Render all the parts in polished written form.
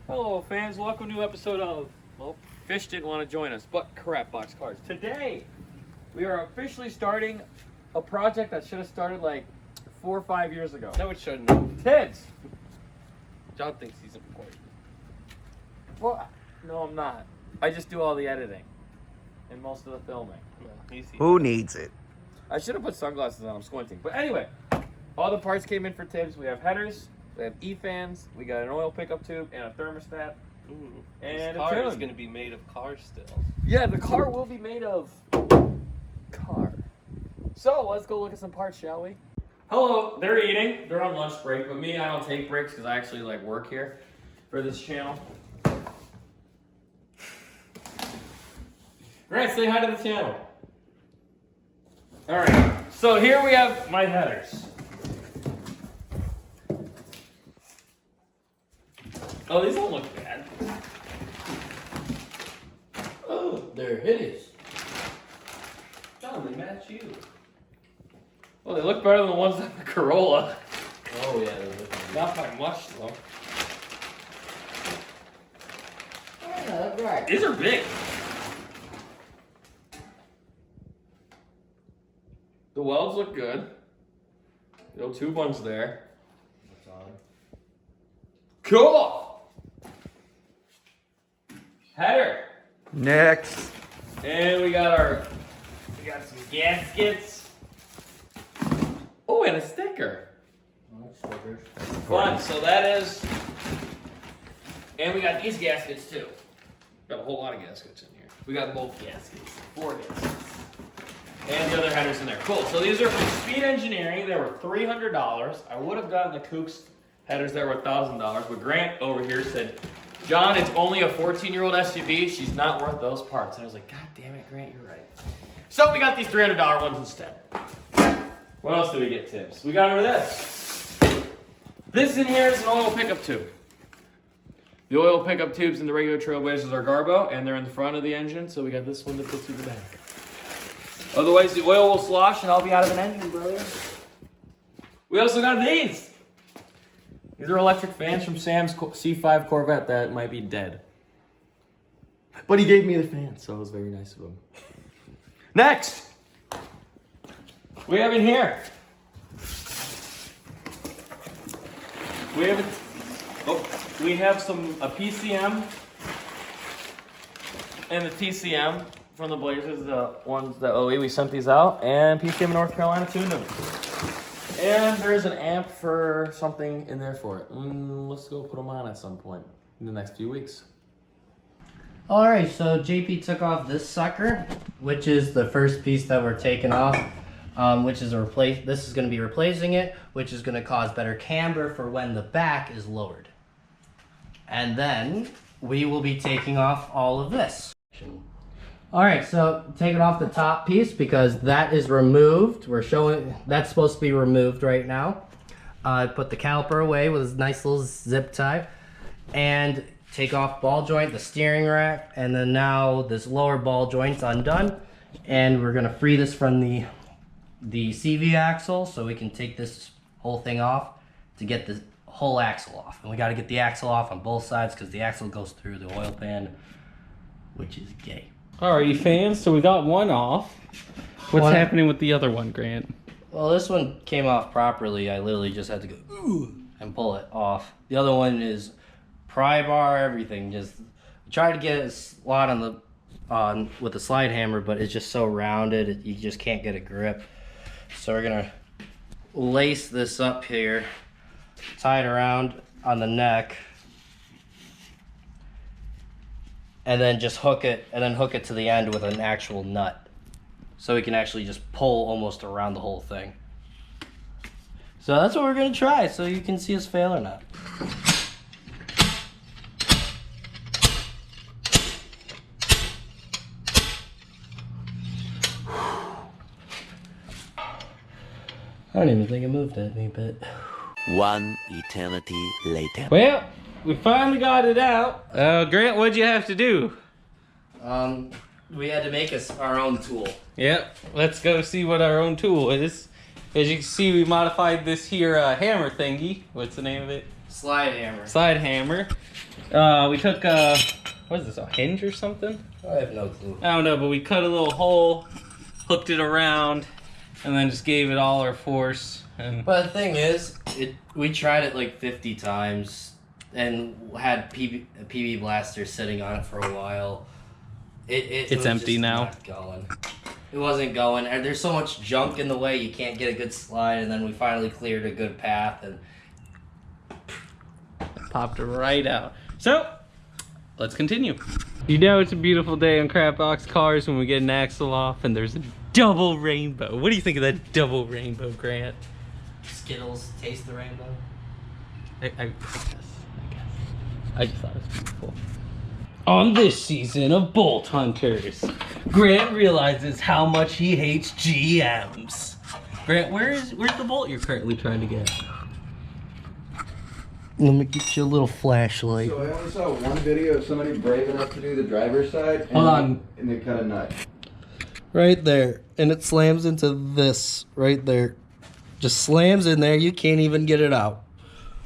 Hello fans, welcome to a new episode of, well, Fish didn't want to join us, but Crap Box Cars. Today, we are officially starting a project that should have started like 4 or 5 years ago. No, it shouldn't have. Tids! John thinks he's important. Well, no I'm not. I just do all the editing and most of the filming. No, Who needs it? I should have put sunglasses on, I'm squinting. But anyway, all the parts came in for Tibbs. We have headers, we have E-fans, we got an oil pickup tube and a thermostat. Ooh, And this car a is tune. going to be made of cars still. Yeah, the car will be made of car. So let's go look at some parts, shall we? Hello, they're eating. They're on lunch break, but me, I don't take breaks because I actually like work here for this channel. Grant, say hi to the channel. All right, so here we have my headers. Oh, these don't look bad. Oh, they're hideous. John, they match you. Well, they look better than the ones on the Corolla. Oh, yeah, they look good. Not by much, though. Yeah, that's right. These are big. The welds look good. The old tube one's there. That's odd. Cool! Header. Next. And we got some gaskets. Oh, and a sticker. Oh, stickers. Fun, so that is, and we got these gaskets too. Got a whole lot of gaskets in here. We got both gaskets, 4 gaskets. And the other headers in there. Cool, so these are from Speed Engineering. They were $300. I would have gotten the Kooks headers that were $1,000, but Grant over here said, John, it's only a 14-year-old SUV. She's not worth those parts. And I was like, God damn it, Grant, you're right. So we got these $300 ones instead. What else did we get, Tibbs? We got over this. This in here is an oil pickup tube. The oil pickup tubes in the regular Trailblazers are Garbo, and they're in the front of the engine, so we got this one that puts through the back. Otherwise, the oil will slosh, and I'll be out of an engine, brother. We also got these. These are electric fans from Sam's C5 Corvette that might be dead. But he gave me the fans, so it was very nice of him. Next! We have in here. We have a PCM and the TCM from the Blazers, the ones that we sent these out, and PCM in North Carolina tuned them. And there's an amp for something in there for it. Let's go put them on at some point in the next few weeks. Alright, so JP took off this sucker, which is the first piece that we're taking off, which is this is going to be replacing it, which is going to cause better camber for when the back is lowered. And then we will be taking off all of this. Alright, so taking off the top piece because that is removed. We're showing that's supposed to be removed right now. Put the caliper away with a nice little zip tie. And take off ball joint, the steering rack, and then now this lower ball joint's undone. And we're gonna free this from the CV axle so we can take this whole thing off to get the whole axle off. And we gotta get the axle off on both sides because the axle goes through the oil pan, which is gay. Alrighty, fans, so we got one off. What's happening with the other one, Grant? Well, this one came off properly. I literally just had to go ooh and pull it off. The other one is pry bar, everything. Just try to get a slot on with the slide hammer, but it's just so rounded, you just can't get a grip. So we're gonna lace this up here, tie it around on the neck, and then just hook it to the end with an actual nut. So we can actually just pull almost around the whole thing. So that's what we're gonna try, so you can see us fail or not. I don't even think it moved at me, but... One eternity later. Well, we finally got it out. Grant, what'd you have to do? We had to make us our own tool. Yep, let's go see what our own tool is. As you can see, we modified this here hammer thingy. What's the name of it? Slide hammer. Slide hammer. We took what is this? A hinge or something? I have no clue. I don't know, but we cut a little hole, hooked it around, and then just gave it all our force. And But the thing is, we tried it like 50 times and had PB blaster sitting on it for a while. It It's was empty just now. not going. It wasn't going. And there's so much junk in the way, you can't get a good slide. And then we finally cleared a good path, and popped right out. So, let's continue. You know it's a beautiful day on Crapbox Cars when we get an axle off and there's a double rainbow. What do you think of that double rainbow, Grant? Skittles taste the rainbow. I guess. I just thought it was beautiful. On this season of Bolt Hunters, Grant realizes how much he hates GMs. Grant, where's the bolt you're currently trying to get? Let me get you a little flashlight. So I only saw one video of somebody brave enough to do the driver's side, and, Hold on. and they cut a nut. Right there. And it slams into this right there. Just slams in there. You can't even get it out.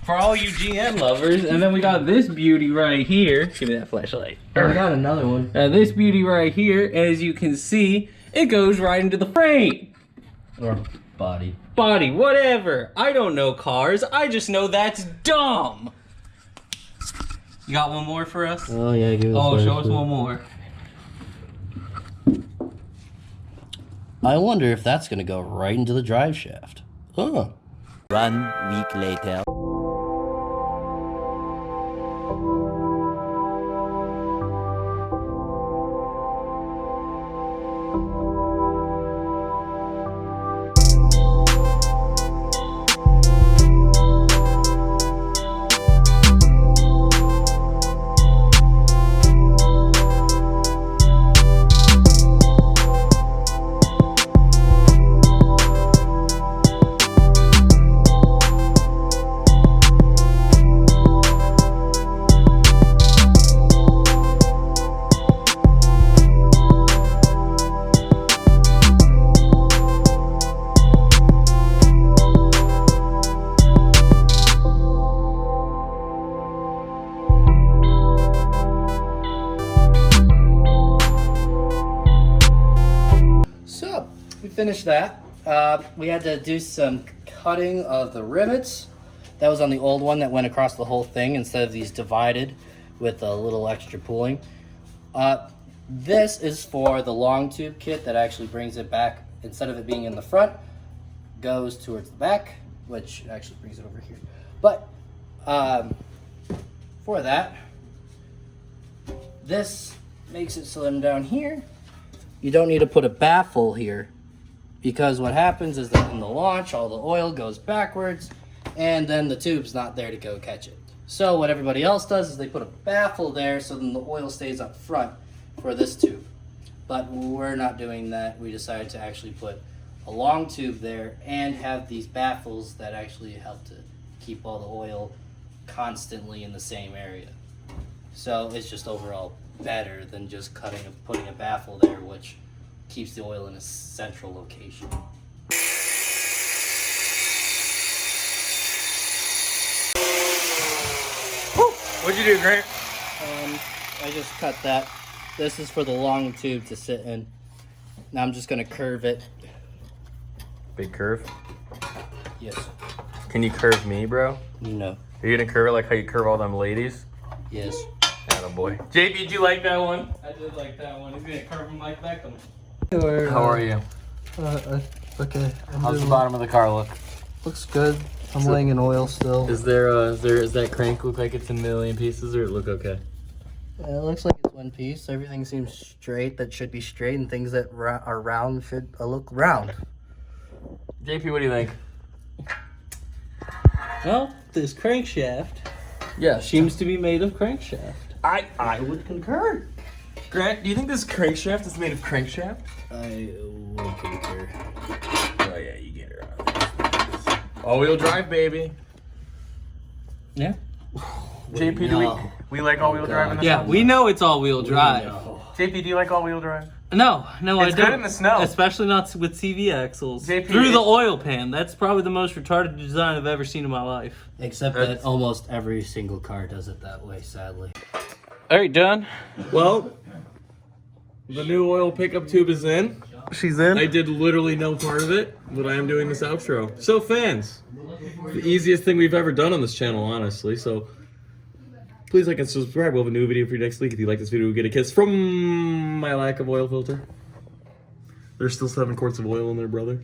For all you GM lovers, and then we got this beauty right here. Give me that flashlight. I got another one. This beauty right here, as you can see, it goes right into the frame. Or body. Body, whatever. I don't know cars. I just know that's dumb. You got one more for us? Oh, yeah. Give Oh, show us one more. I wonder if that's going to go right into the drive shaft. Oh. 1 week later. Finished that. We had to do some cutting of the rivets. That was on the old one that went across the whole thing instead of these divided with a little extra pooling. This is for the long tube kit that actually brings it back, instead of it being in the front, goes towards the back, which actually brings it over here. But for that, this makes it slim down here. You don't need to put a baffle here, because what happens is that in the launch, all the oil goes backwards, and then the tube's not there to go catch it. So what everybody else does is they put a baffle there, so then the oil stays up front for this tube. But we're not doing that. We decided to actually put a long tube there and have these baffles that actually help to keep all the oil constantly in the same area. So it's just overall better than just cutting and putting a baffle there, which keeps the oil in a central location. What'd you do, Grant? I just cut that. This is for the long tube to sit in. Now I'm just gonna curve it. Big curve. Yes. Can you curve me, bro? No. Are you gonna curve it like how you curve all them ladies? Yes. Attaboy. JP, did you like that one? I did like that one. He's gonna curve him like Beckham. How are you? Okay. How's the bottom of the car look? Looks good. I'm laying in oil still. Is that crank look like it's in a million pieces, or it look okay? It looks like it's one piece. Everything seems straight that should be straight, and things that are round should look round. JP, what do you think? Well, this crankshaft Yeah. seems to be made of crankshaft. I would concur. Grant, do you think this crankshaft is made of crankshaft? I would concur. Oh yeah, you get her out. All-wheel drive, baby. Yeah. JP, No. we like all-wheel drive in this Yeah, house? we know it's all-wheel drive. JP, do you like all-wheel drive? No, I It's don't. good in the snow. Especially not with CV axles. JP, Through the oil pan. That's probably the most retarded design I've ever seen in my life. Except that almost every single car does it that way, sadly. All right, done. Well, the new oil pickup tube is in. She's in. I did literally no part of it, but I am doing this outro. So fans, the easiest thing we've ever done on this channel, honestly. So please like and subscribe. We'll have a new video for you next week. If you like this video, get a kiss from my lack of oil filter. There's still 7 quarts of oil in there, brother.